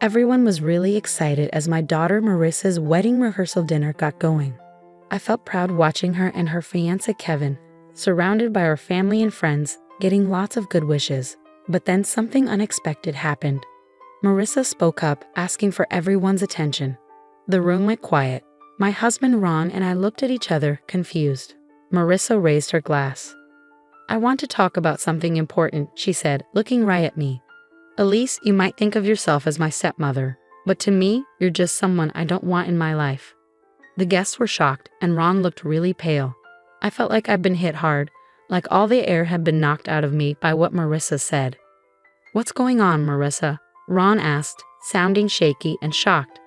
Everyone was really excited as my daughter Marissa's wedding rehearsal dinner got going. I felt proud watching her and her fiancé Kevin, surrounded by our family and friends, getting lots of good wishes. But then something unexpected happened. Marissa spoke up, asking for everyone's attention. The room went quiet. My husband Ron and I looked at each other, confused. Marissa raised her glass. "I want to talk about something important," she said, looking right at me. "Elise, you might think of yourself as my stepmother, but to me, you're just someone I don't want in my life." The guests were shocked, and Ron looked really pale. I felt like I'd been hit hard, like all the air had been knocked out of me by what Marissa said. "What's going on, Marissa?" Ron asked, sounding shaky and shocked.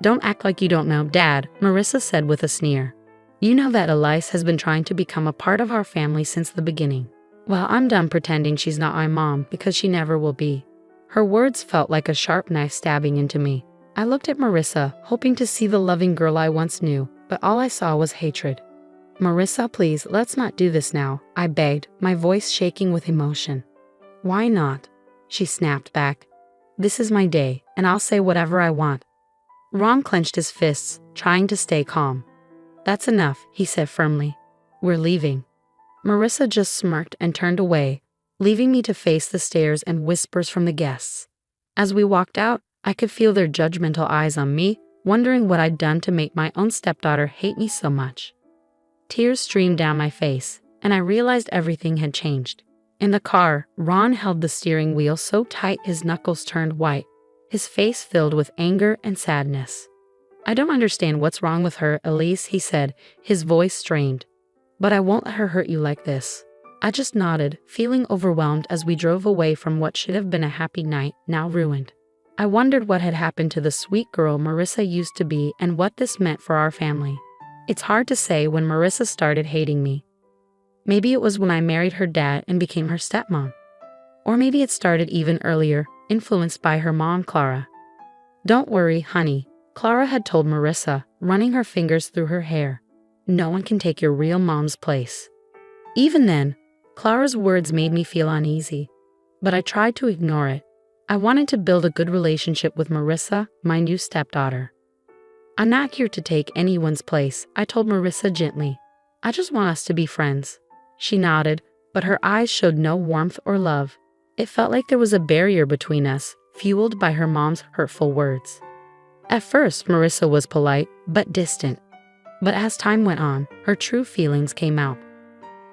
"Don't act like you don't know, Dad," Marissa said with a sneer. "You know that Elise has been trying to become a part of our family since the beginning. Well, I'm done pretending she's not my mom because she never will be." Her words felt like a sharp knife stabbing into me. I looked at Marissa, hoping to see the loving girl I once knew, but all I saw was hatred. "Marissa, please, let's not do this now," I begged, my voice shaking with emotion. "Why not?" she snapped back. "This is my day, and I'll say whatever I want." Ron clenched his fists, trying to stay calm. "That's enough," he said firmly. "We're leaving." Marissa just smirked and turned away, leaving me to face the stares and whispers from the guests. As we walked out, I could feel their judgmental eyes on me, wondering what I'd done to make my own stepdaughter hate me so much. Tears streamed down my face, and I realized everything had changed. In the car, Ron held the steering wheel so tight his knuckles turned white, his face filled with anger and sadness. "I don't understand what's wrong with her, Elise," he said, his voice strained. "But I won't let her hurt you like this." I just nodded, feeling overwhelmed as we drove away from what should have been a happy night, now ruined. I wondered what had happened to the sweet girl Marissa used to be and what this meant for our family. It's hard to say when Marissa started hating me. Maybe it was when I married her dad and became her stepmom. Or maybe it started even earlier, influenced by her mom, Clara. "Don't worry, honey," Clara had told Marissa, running her fingers through her hair. "No one can take your real mom's place." Even then, Clara's words made me feel uneasy, but I tried to ignore it. I wanted to build a good relationship with Marissa, my new stepdaughter. "I'm not here to take anyone's place," I told Marissa gently. "I just want us to be friends." She nodded, but her eyes showed no warmth or love. It felt like there was a barrier between us, fueled by her mom's hurtful words. At first, Marissa was polite, but distant. But as time went on, her true feelings came out.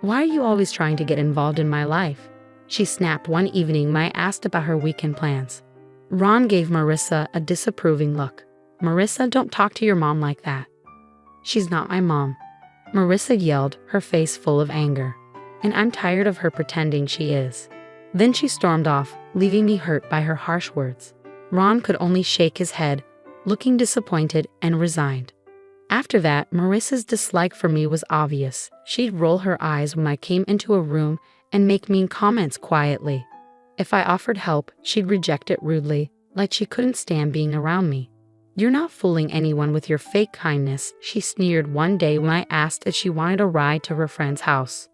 "Why are you always trying to get involved in my life?" she snapped one evening when I asked about her weekend plans. Ron gave Marissa a disapproving look. "Marissa, don't talk to your mom like that." "She's not my mom," Marissa yelled, her face full of anger. "And I'm tired of her pretending she is." Then she stormed off, leaving me hurt by her harsh words. Ron could only shake his head, looking disappointed and resigned. After that, Marissa's dislike for me was obvious. She'd roll her eyes when I came into a room and make mean comments quietly. If I offered help, she'd reject it rudely, like she couldn't stand being around me. "You're not fooling anyone with your fake kindness," she sneered one day when I asked if she wanted a ride to her friend's house.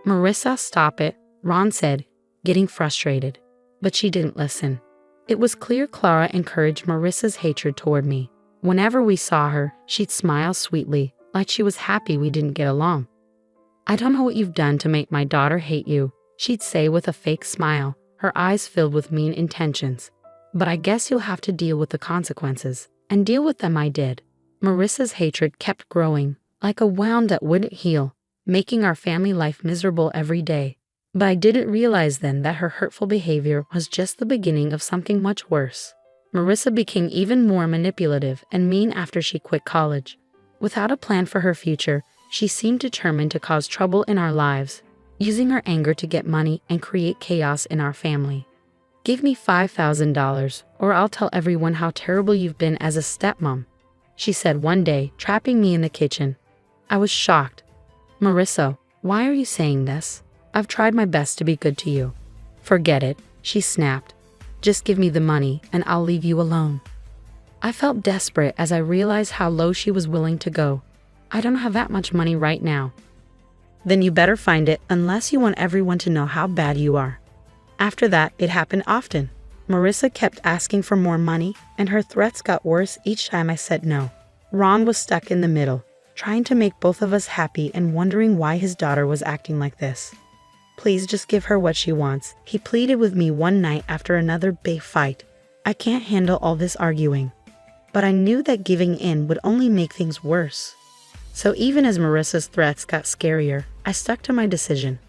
"Marissa, stop it," Ron said, getting frustrated. But she didn't listen. It was clear Clara encouraged Marissa's hatred toward me. Whenever we saw her, she'd smile sweetly, like she was happy we didn't get along. "I don't know what you've done to make my daughter hate you," she'd say with a fake smile, her eyes filled with mean intentions. "But I guess you'll have to deal with the consequences." And deal with them I did. Marissa's hatred kept growing, like a wound that wouldn't heal, making our family life miserable every day. But I didn't realize then that her hurtful behavior was just the beginning of something much worse. Marissa became even more manipulative and mean after she quit college. Without a plan for her future, she seemed determined to cause trouble in our lives, using her anger to get money and create chaos in our family. "Give me $5,000, or I'll tell everyone how terrible you've been as a stepmom," she said one day, trapping me in the kitchen. I was shocked. "Marissa, why are you saying this? I've tried my best to be good to you." "Forget it," she snapped. "Just give me the money, and I'll leave you alone." I felt desperate as I realized how low she was willing to go. "I don't have that much money right now." "Then you better find it unless you want everyone to know how bad you are." After that, it happened often. Marissa kept asking for more money, and her threats got worse each time I said no. Ron was stuck in the middle, trying to make both of us happy and wondering why his daughter was acting like this. Please just give her what she wants, he pleaded with me one night after another big fight. I can't handle all this arguing. But I knew that giving in would only make things worse. So even as Marissa's threats got scarier, I stuck to my decision.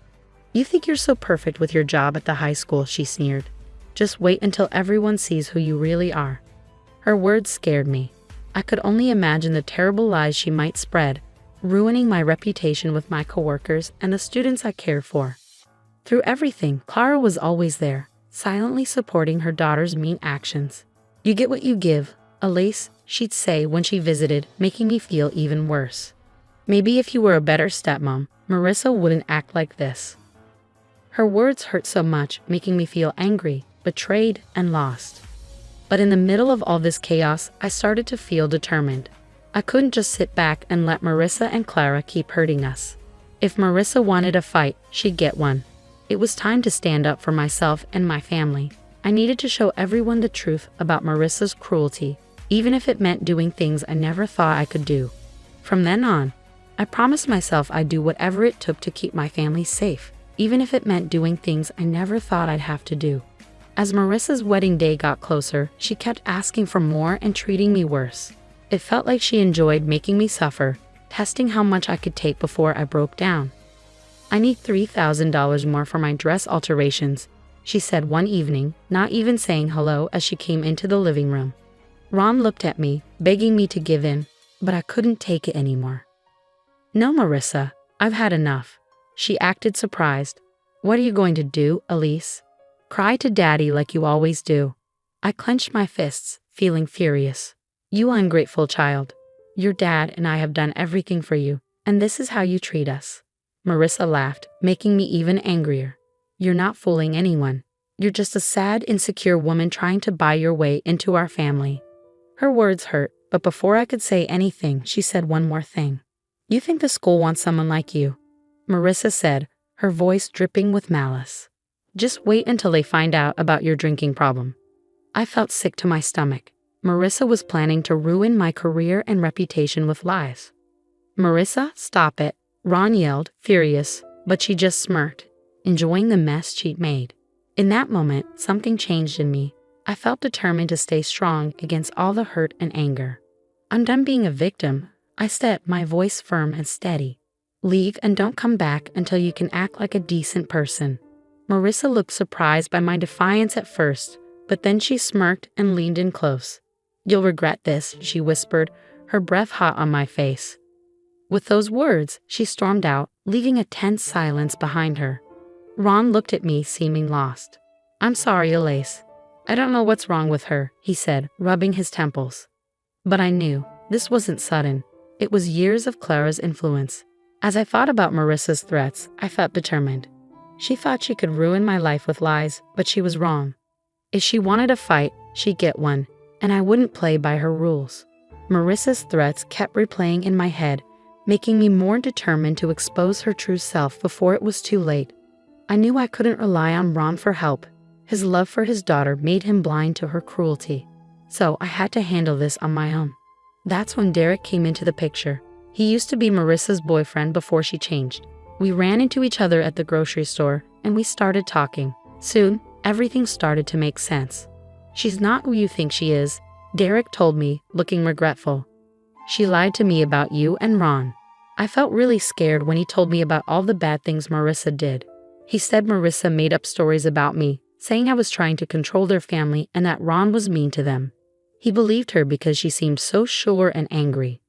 You think you're so perfect with your job at the high school, she sneered. Just wait until everyone sees who you really are. Her words scared me. I could only imagine the terrible lies she might spread, ruining my reputation with my coworkers and the students I cared for. Through everything, Clara was always there, silently supporting her daughter's mean actions. You get what you give, Elise, she'd say when she visited, making me feel even worse. Maybe if you were a better stepmom, Marissa wouldn't act like this. Her words hurt so much, making me feel angry, betrayed, and lost. But in the middle of all this chaos, I started to feel determined. I couldn't just sit back and let Marissa and Clara keep hurting us. If Marissa wanted a fight, she'd get one. It was time to stand up for myself and my family. I needed to show everyone the truth about Marissa's cruelty, even if it meant doing things I never thought I could do. From then on, I promised myself I'd do whatever it took to keep my family safe, even if it meant doing things I never thought I'd have to do. As Marissa's wedding day got closer, she kept asking for more and treating me worse. It felt like she enjoyed making me suffer, testing how much I could take before I broke down. I need $3,000 more for my dress alterations, she said one evening, not even saying hello as she came into the living room. Ron looked at me, begging me to give in, but I couldn't take it anymore. No, Marissa, I've had enough. She acted surprised. What are you going to do, Elise? Cry to Daddy like you always do. I clenched my fists, feeling furious. You ungrateful child. Your dad and I have done everything for you, and this is how you treat us. Marissa laughed, making me even angrier. You're not fooling anyone. You're just a sad, insecure woman trying to buy your way into our family. Her words hurt, but before I could say anything, she said one more thing. You think the school wants someone like you? Marissa said, her voice dripping with malice. Just wait until they find out about your drinking problem. I felt sick to my stomach. Marissa was planning to ruin my career and reputation with lies. Marissa, stop it, Ron yelled, furious, but she just smirked, enjoying the mess she'd made. In that moment, something changed in me. I felt determined to stay strong against all the hurt and anger. I'm done being a victim, I said, my voice firm and steady. Leave and don't come back until you can act like a decent person. Marissa looked surprised by my defiance at first, but then she smirked and leaned in close. You'll regret this, she whispered, her breath hot on my face. With those words, she stormed out, leaving a tense silence behind her. Ron looked at me, seeming lost. I'm sorry, Elise. I don't know what's wrong with her, he said, rubbing his temples. But I knew this wasn't sudden. It was years of Clara's influence. As I thought about Marissa's threats, I felt determined. She thought she could ruin my life with lies, but she was wrong. If she wanted a fight, she'd get one, and I wouldn't play by her rules. Marissa's threats kept replaying in my head, making me more determined to expose her true self before it was too late. I knew I couldn't rely on Ron for help. His love for his daughter made him blind to her cruelty. So I had to handle this on my own. That's when Derek came into the picture. He used to be Marissa's boyfriend before she changed. We ran into each other at the grocery store, and we started talking. Soon, everything started to make sense. She's not who you think she is, Derek told me, looking regretful. She lied to me about you and Ron. I felt really scared when he told me about all the bad things Marissa did. He said Marissa made up stories about me, saying I was trying to control their family and that Ron was mean to them. He believed her because she seemed so sure and angry.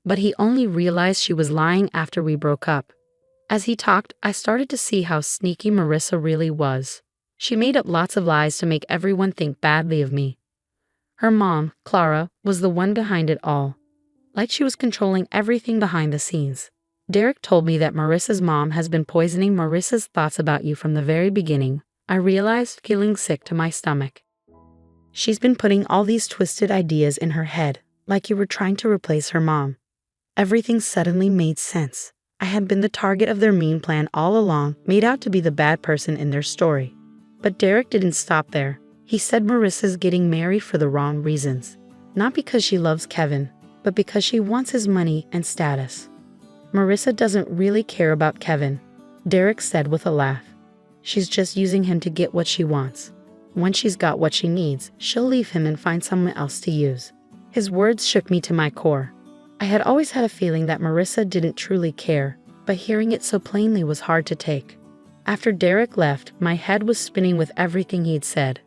But he only realized she was lying after we broke up. As he talked, I started to see how sneaky Marissa really was. She made up lots of lies to make everyone think badly of me. Her mom, Clara, was the one behind it all. Like she was controlling everything behind the scenes. Derek told me that Marissa's mom has been poisoning Marissa's thoughts about you from the very beginning. I realized, feeling sick to my stomach. She's been putting all these twisted ideas in her head, like you were trying to replace her mom. Everything suddenly made sense. I had been the target of their mean plan all along, made out to be the bad person in their story. But Derek didn't stop there. He said Marissa's getting married for the wrong reasons. Not because she loves Kevin, but because she wants his money and status. Marissa doesn't really care about Kevin, Derek said with a laugh. She's just using him to get what she wants. Once she's got what she needs, she'll leave him and find someone else to use. His words shook me to my core. I had always had a feeling that Marissa didn't truly care, but hearing it so plainly was hard to take. After Derek left, my head was spinning with everything he'd said.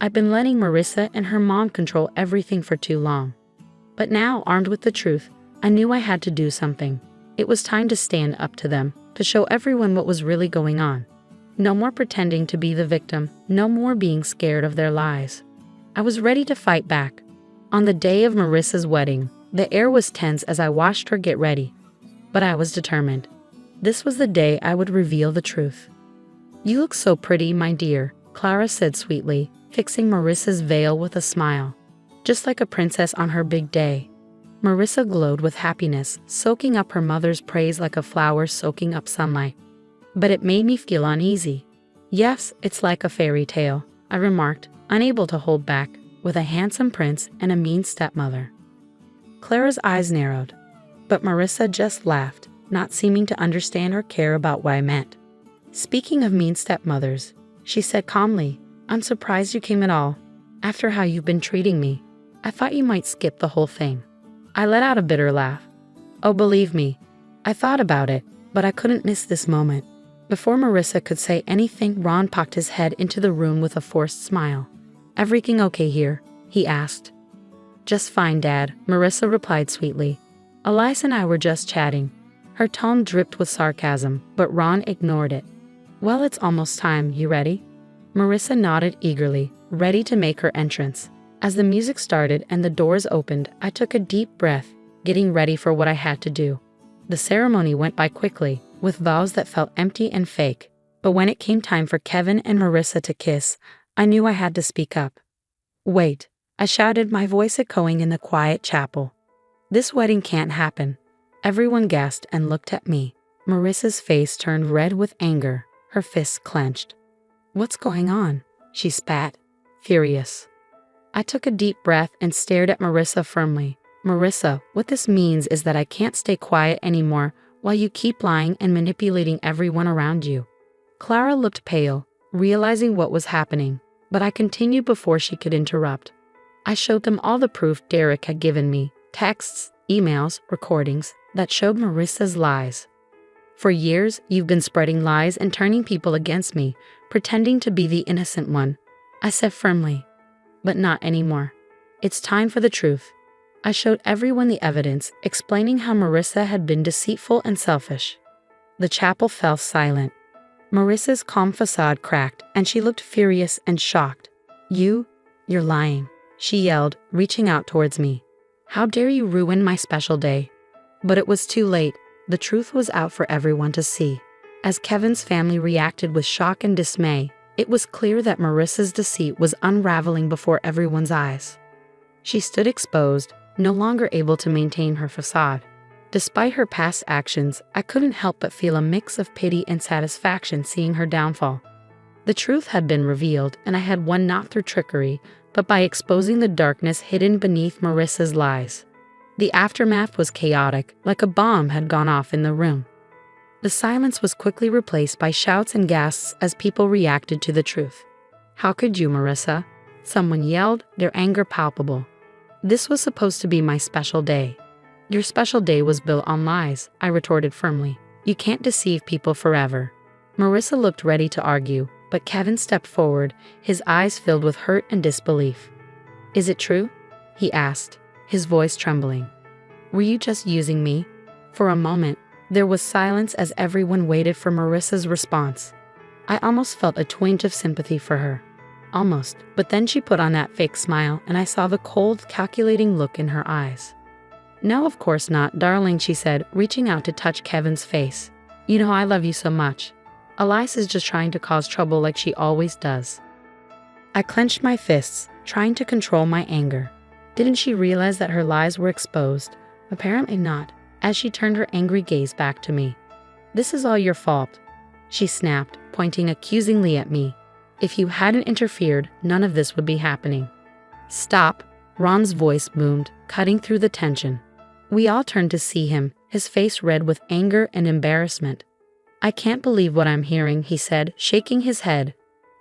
I'd been letting Marissa and her mom control everything for too long. But now, armed with the truth, I knew I had to do something. It was time to stand up to them, to show everyone what was really going on. No more pretending to be the victim, no more being scared of their lies. I was ready to fight back. On the day of Marissa's wedding, the air was tense as I watched her get ready. But I was determined. This was the day I would reveal the truth. "You look so pretty, my dear," Clara said sweetly, fixing Marissa's veil with a smile. Just like a princess on her big day. Marissa glowed with happiness, soaking up her mother's praise like a flower soaking up sunlight. But it made me feel uneasy. "Yes, it's like a fairy tale," I remarked, unable to hold back, with a handsome prince and a mean stepmother. Clara's eyes narrowed, but Marissa just laughed, not seeming to understand or care about what I meant. "Speaking of mean stepmothers," she said calmly, "I'm surprised you came at all. After how you've been treating me, I thought you might skip the whole thing." I let out a bitter laugh. "Oh, believe me, I thought about it, but I couldn't miss this moment." Before Marissa could say anything, Ron popped his head into the room with a forced smile. "Everything okay here?" he asked. "Just fine, Dad," Marissa replied sweetly. "Elias and I were just chatting." Her tone dripped with sarcasm, but Ron ignored it. "Well, it's almost time. You ready?" Marissa nodded eagerly, ready to make her entrance. As the music started and the doors opened, I took a deep breath, getting ready for what I had to do. The ceremony went by quickly, with vows that felt empty and fake. But when it came time for Kevin and Marissa to kiss, I knew I had to speak up. "Wait," I shouted, my voice echoing in the quiet chapel. "This wedding can't happen." Everyone gasped and looked at me. Marissa's face turned red with anger, her fists clenched. "What's going on?" she spat, furious. I took a deep breath and stared at Marissa firmly. "Marissa, what this means is that I can't stay quiet anymore while you keep lying and manipulating everyone around you." Clara looked pale, realizing what was happening, but I continued before she could interrupt. I showed them all the proof Derek had given me, texts, emails, recordings, that showed Marissa's lies. "For years, you've been spreading lies and turning people against me, pretending to be the innocent one," I said firmly. "But not anymore. It's time for the truth." I showed everyone the evidence, explaining how Marissa had been deceitful and selfish. The chapel fell silent. Marissa's calm facade cracked, and she looked furious and shocked. You're lying," she yelled, reaching out towards me. "How dare you ruin my special day?" But it was too late. The truth was out for everyone to see. As Kevin's family reacted with shock and dismay, it was clear that Marissa's deceit was unraveling before everyone's eyes. She stood exposed, no longer able to maintain her facade. Despite her past actions, I couldn't help but feel a mix of pity and satisfaction seeing her downfall. The truth had been revealed, and I had won not through trickery, but by exposing the darkness hidden beneath Marissa's lies. The aftermath was chaotic, like a bomb had gone off in the room. The silence was quickly replaced by shouts and gasps as people reacted to the truth. "How could you, Marissa?" someone yelled, their anger palpable. "This was supposed to be my special day." "Your special day was built on lies," I retorted firmly. "You can't deceive people forever." Marissa looked ready to argue, but Kevin stepped forward, his eyes filled with hurt and disbelief. "Is it true?" he asked, his voice trembling. "Were you just using me?" For a moment, there was silence as everyone waited for Marissa's response. I almost felt a twinge of sympathy for her. Almost, but then she put on that fake smile and I saw the cold, calculating look in her eyes. "No, of course not, darling," she said, reaching out to touch Kevin's face. "You know I love you so much. Elias is just trying to cause trouble like she always does." I clenched my fists, trying to control my anger. Didn't she realize that her lies were exposed? Apparently not, as she turned her angry gaze back to me. "This is all your fault," she snapped, pointing accusingly at me. If you hadn't interfered, none of this would be happening. Stop, Ron's voice boomed, cutting through the tension. We all turned to see him, his face red with anger and embarrassment. I can't believe what I'm hearing, he said, shaking his head.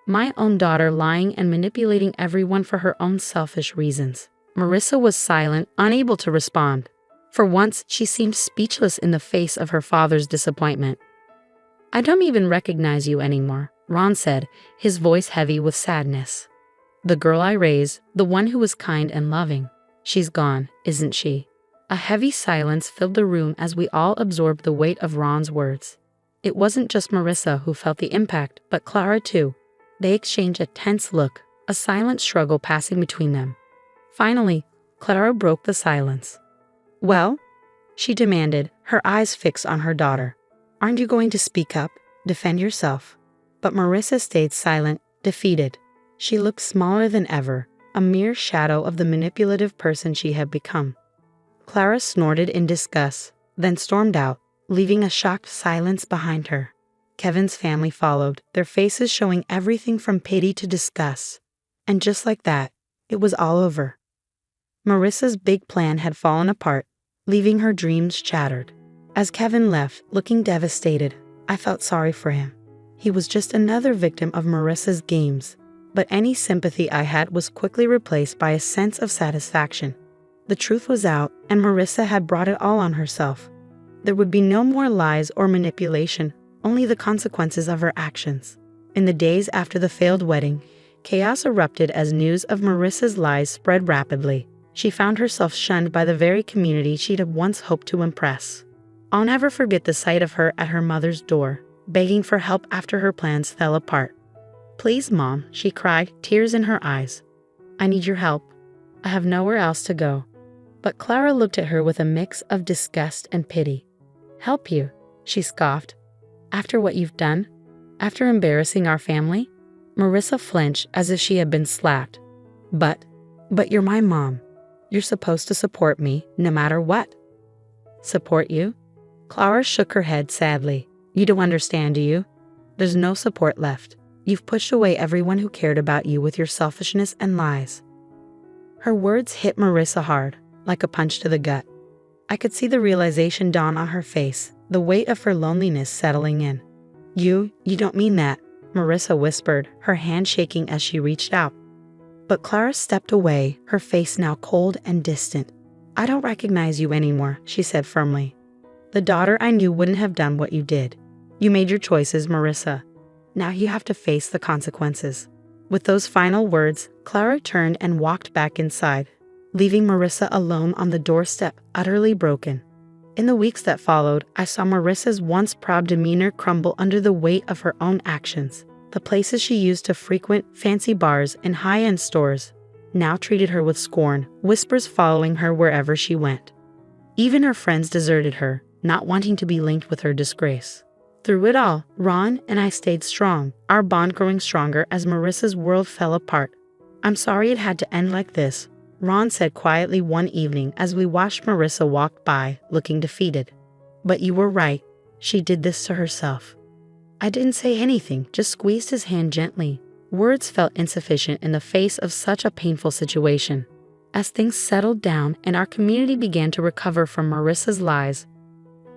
My own daughter lying and manipulating everyone for her own selfish reasons. Marissa was silent, unable to respond. For once, she seemed speechless in the face of her father's disappointment. I don't even recognize you anymore, Ron said, his voice heavy with sadness. The girl I raised, the one who was kind and loving, she's gone, isn't she? A heavy silence filled the room as we all absorbed the weight of Ron's words. It wasn't just Marissa who felt the impact, but Clara too. They exchanged a tense look, a silent struggle passing between them. Finally, Clara broke the silence. Well? She demanded, her eyes fixed on her daughter. Aren't you going to speak up, defend yourself? But Marissa stayed silent, defeated. She looked smaller than ever, a mere shadow of the manipulative person she had become. Clara snorted in disgust, then stormed out, leaving a shocked silence behind her. Kevin's family followed, their faces showing everything from pity to disgust. And just like that, it was all over. Marissa's big plan had fallen apart, leaving her dreams shattered. As Kevin left, looking devastated, I felt sorry for him. He was just another victim of Marissa's games, but any sympathy I had was quickly replaced by a sense of satisfaction. The truth was out, and Marissa had brought it all on herself. There would be no more lies or manipulation, only the consequences of her actions. In the days after the failed wedding, chaos erupted as news of Marissa's lies spread rapidly. She found herself shunned by the very community she'd once hoped to impress. I'll never forget the sight of her at her mother's door, begging for help after her plans fell apart. Please, Mom, she cried, tears in her eyes. I need your help. I have nowhere else to go. But Clara looked at her with a mix of disgust and pity. Help you, she scoffed. After what you've done? After embarrassing our family? Marissa flinched as if she had been slapped. But you're my mom. You're supposed to support me, no matter what. Support you? Clara shook her head sadly. You don't understand, do you? There's no support left. You've pushed away everyone who cared about you with your selfishness and lies. Her words hit Marissa hard, like a punch to the gut. I could see the realization dawn on her face, the weight of her loneliness settling in. You don't mean that, Marissa whispered, her hand shaking as she reached out. But Clara stepped away, her face now cold and distant. I don't recognize you anymore, she said firmly. The daughter I knew wouldn't have done what you did. You made your choices, Marissa. Now you have to face the consequences. With those final words, Clara turned and walked back inside, leaving Marissa alone on the doorstep, utterly broken. In the weeks that followed, I saw Marissa's once proud demeanor crumble under the weight of her own actions. The places she used to frequent, fancy bars and high-end stores, now treated her with scorn, whispers following her wherever she went. Even her friends deserted her, not wanting to be linked with her disgrace. Through it all, Ron and I stayed strong, our bond growing stronger as Marissa's world fell apart. I'm sorry it had to end like this, Ron said quietly one evening as we watched Marissa walk by, looking defeated. But you were right, she did this to herself. I didn't say anything, just squeezed his hand gently. Words felt insufficient in the face of such a painful situation. As things settled down and our community began to recover from Marissa's lies,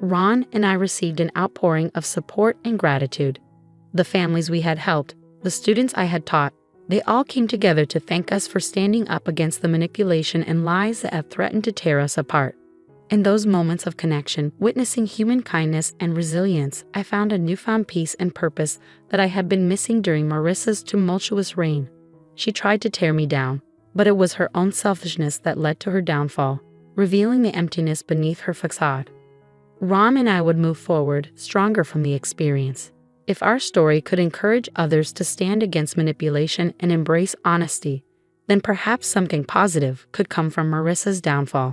Ron and I received an outpouring of support and gratitude. The families we had helped, the students I had taught, they all came together to thank us for standing up against the manipulation and lies that had threatened to tear us apart. In those moments of connection, witnessing human kindness and resilience, I found a newfound peace and purpose that I had been missing during Marissa's tumultuous reign. She tried to tear me down, but it was her own selfishness that led to her downfall, revealing the emptiness beneath her facade. Ron and I would move forward, stronger from the experience. If our story could encourage others to stand against manipulation and embrace honesty, then perhaps something positive could come from Marissa's downfall.